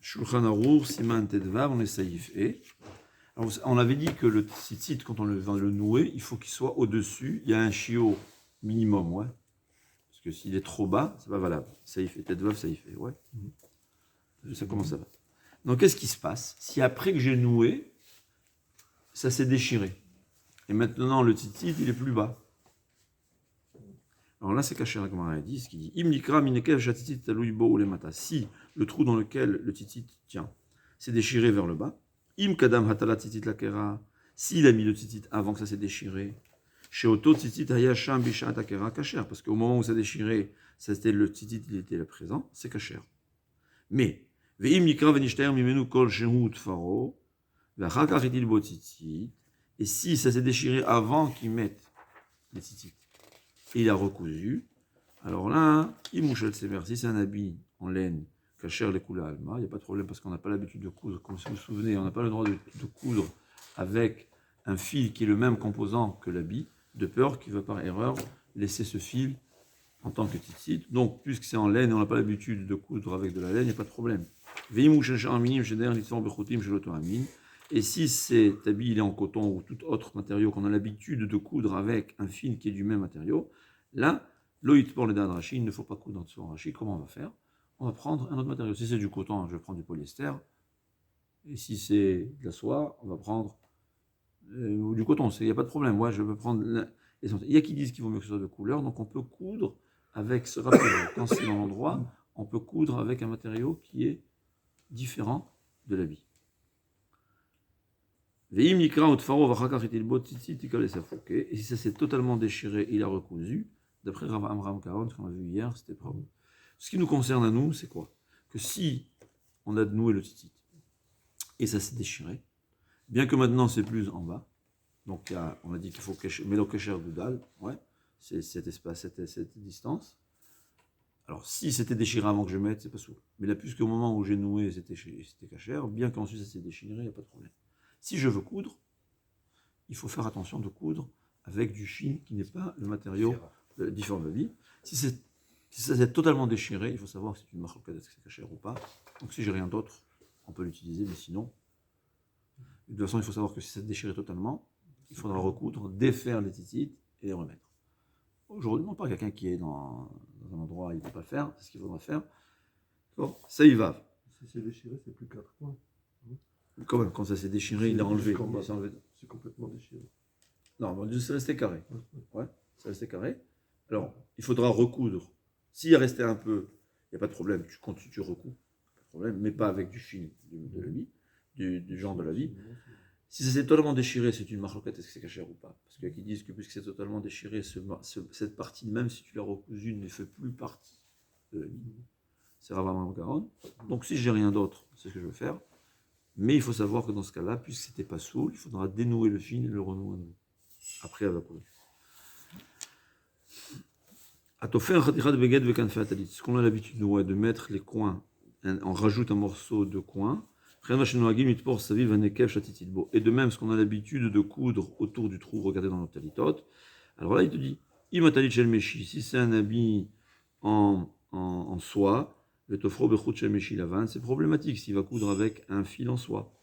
Shulchan Aruch, Siman Tedvav, on est saïf. Et alors, on avait dit que le tzitzit, quand on va le nouer, il faut qu'il soit au-dessus. Il y a un chiot minimum, ouais. Parce que s'il est trop bas, c'est pas valable. Saïf et Tedvav, saïf et, ouais. Ça commence à va. Donc, qu'est-ce qui se passe si après que j'ai noué, ça s'est déchiré? Et maintenant, le tzitzit, il est plus bas. Alors là, c'est caché, comme on a dit, ce qui dit Imnikra minekev shatitit talouibo ou lemata. Si le trou dans lequel le tzitzit tient s'est déchiré vers le bas, Im kadam hatala tzitzit lakera. S'il a mis le tzitzit avant que ça s'est déchiré, chez Oto tzitzit hayasham bishat akera kacher. Parce qu'au moment où ça déchiré, c'était le tzitzit, il était là présent, c'est kacher. Mais, ve'im nikra venishtaer mimenu kol shehu tfaro, ve'achakach itil bo tzitzit. Et si ça s'est déchiré avant qu'ils mettent les tzitzit, et il a recousu, alors là, il mouchel sévère. Si c'est un habit en laine, cacher les couleurs alma, il n'y a pas de problème parce qu'on n'a pas l'habitude de coudre. Comme si vous vous souvenez, on n'a pas le droit de coudre avec un fil qui est le même composant que l'habit, de peur qu'il va par erreur laisser ce fil en tant que tzitzit. Donc, puisque c'est en laine et on n'a pas l'habitude de coudre avec de la laine, il n'y a pas de problème. Et si cet habit il est en coton ou tout autre matériau qu'on a l'habitude de coudre avec un fil qui est du même matériau, là, loït pour le dan Rashi, il ne faut pas coudre en dessous en Rashi. Comment on va faire? On va prendre un autre matériau. Si c'est du coton, je vais prendre du polyester. Et si c'est de la soie, on va prendre du coton. Il n'y a pas de problème. Moi, je veux prendre. Il y a qui disent qu'il vaut mieux que ce soit de couleur, donc on peut coudre avec ce rapport. Quand c'est dans l'endroit, on peut coudre avec un matériau qui est différent de l'habit. Et si ça s'est totalement déchiré, il a recousu. D'après Rav Amram Karon, ce qu'on a vu hier, c'était pas bon. Ce qui nous concerne à nous, c'est quoi? Que si on a noué le tzitzit et ça s'est déchiré, bien que maintenant c'est plus en bas, donc on a dit qu'il faut Melo Kesher Goudal, ouais, c'est cet espace, cette distance. Alors si c'était déchiré avant que je mette, c'est pas sourd. Mais là, puisqu'au moment où j'ai noué, c'était Kesher, bien qu'ensuite ça s'est déchiré, il n'y a pas de problème. Si je veux coudre, il faut faire attention de coudre avec du fil qui n'est pas le matériau différent de la vie. Si ça s'est totalement déchiré, il faut savoir si c'est une marque est-ce que c'est caché ou pas. Donc si j'ai rien d'autre, on peut l'utiliser, mais sinon, de toute façon, il faut savoir que si ça s'est déchiré totalement, il faudra recoudre, défaire les tzitzit et les remettre. Aujourd'hui, non pas quelqu'un qui est dans un endroit où il ne peut pas le faire, c'est ce qu'il faudra faire. Bon, ça y va. Si c'est déchiré, c'est plus 4 points. Quand même, quand ça s'est déchiré, il a enlevé. C'est complètement déchiré. Non, c'est resté carré. Ouais, c'est resté carré. Alors, il faudra recoudre. S'il est resté un peu, il n'y a pas de problème, tu recouds. Pas de problème, mais pas avec du fil de l'habit, du genre de la vie. Si ça s'est totalement déchiré, c'est une marloquette, est-ce que c'est caché ou pas? Parce qu'il y a qui disent que puisque c'est totalement déchiré, cette partie, même si tu l'as recousue, ne fait plus partie de l'habit. C'est Rav Amram Karon. Donc, si j'ai rien d'autre, c'est ce que je vais faire. Mais il faut savoir que dans ce cas-là, puisque c'était pas sourd, il faudra dénouer le fil et le renouer à nouveau. Après avoir couru. Ce qu'on a l'habitude de mettre les coins, on rajoute un morceau de coin. Et de même, ce qu'on a l'habitude de coudre autour du trou, regardez dans notre talitot. Alors là, il te dit, si c'est un habit en soie, c'est problématique s'il va coudre avec un fil en soie.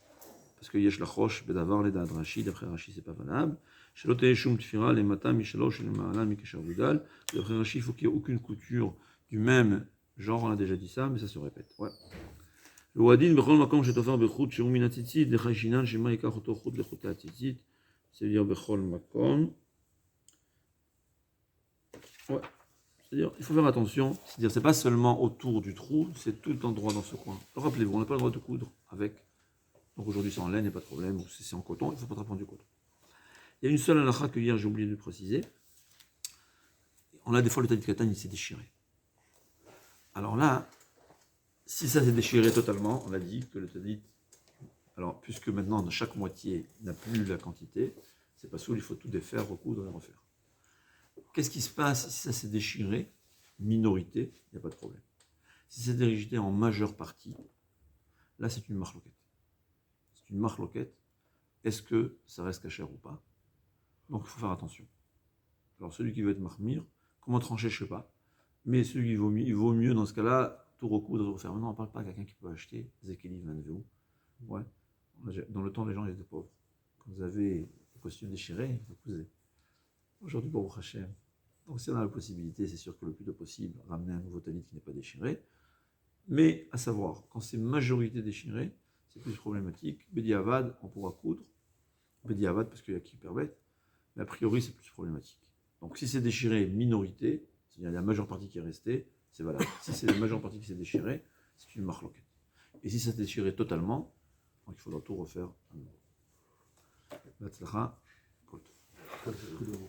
Parce que yesh la roche, bedavar le dad Rashi, d'après Rashi, c'est pas valable. Shelote shum tfira, les matam, mishalosh, les ma'ala, mikesher budal. D'après Rashi, il faut qu'il n'y ait aucune couture du même genre, on a déjà dit ça, mais ça se répète. Ouais. Le wadin, bechol makom, shetofer bechut, shum minatitzit, de chayshinan, shema yikach oto chut, lechut atitzit. C'est-à-dire bechol makom. Ouais. C'est-à-dire, il faut faire attention. C'est-à-dire, c'est pas seulement autour du trou, c'est tout endroit dans ce coin. Rappelez-vous, on n'a pas le droit de coudre avec. Donc aujourd'hui c'est en laine, il n'y a pas de problème, ou si c'est en coton, il ne faut pas prendre du coton. Il y a une seule halakha que hier j'ai oublié de préciser. On a des fois le talit katan, il s'est déchiré. Alors là, si ça s'est déchiré totalement, on a dit que le talit, alors puisque maintenant chaque moitié n'a plus la quantité, c'est pas soul, il faut tout défaire, recoudre et refaire. Qu'est-ce qui se passe si ça s'est déchiré? Minorité, il n'y a pas de problème. Si c'est déchiré en majeure partie, là c'est une marloquette. Une marloquette, est-ce que ça reste caché ou pas? Donc il faut faire attention. Alors celui qui veut être marmire, comment trancher, je ne sais pas. Mais celui qui il vaut mieux dans ce cas-là, tout recoudre et refaire. Maintenant, on ne parle pas à quelqu'un qui peut acheter Zekeli Manveu. Ouais. Dans le temps, les gens étaient pauvres. Quand vous avez le costume déchiré, vous cousez. Aujourd'hui, pour Hachem. Donc, si on a la possibilité, c'est sûr que le plus tôt possible, ramener un nouveau talit qui n'est pas déchiré. Mais à savoir, quand c'est majorité déchirée, c'est plus problématique. Bediavad, on pourra coudre. Bediavad, parce qu'il y a qui permettent. Mais a priori, c'est plus problématique. Donc, si c'est déchiré minorité, c'est-à-dire la majeure partie qui est restée, c'est valable. Si c'est la majeure partie qui s'est déchirée, c'est une marloquette. Et si ça s'est déchiré totalement, donc il faudra tout refaire à nouveau. Batzlacha, Kol Tov.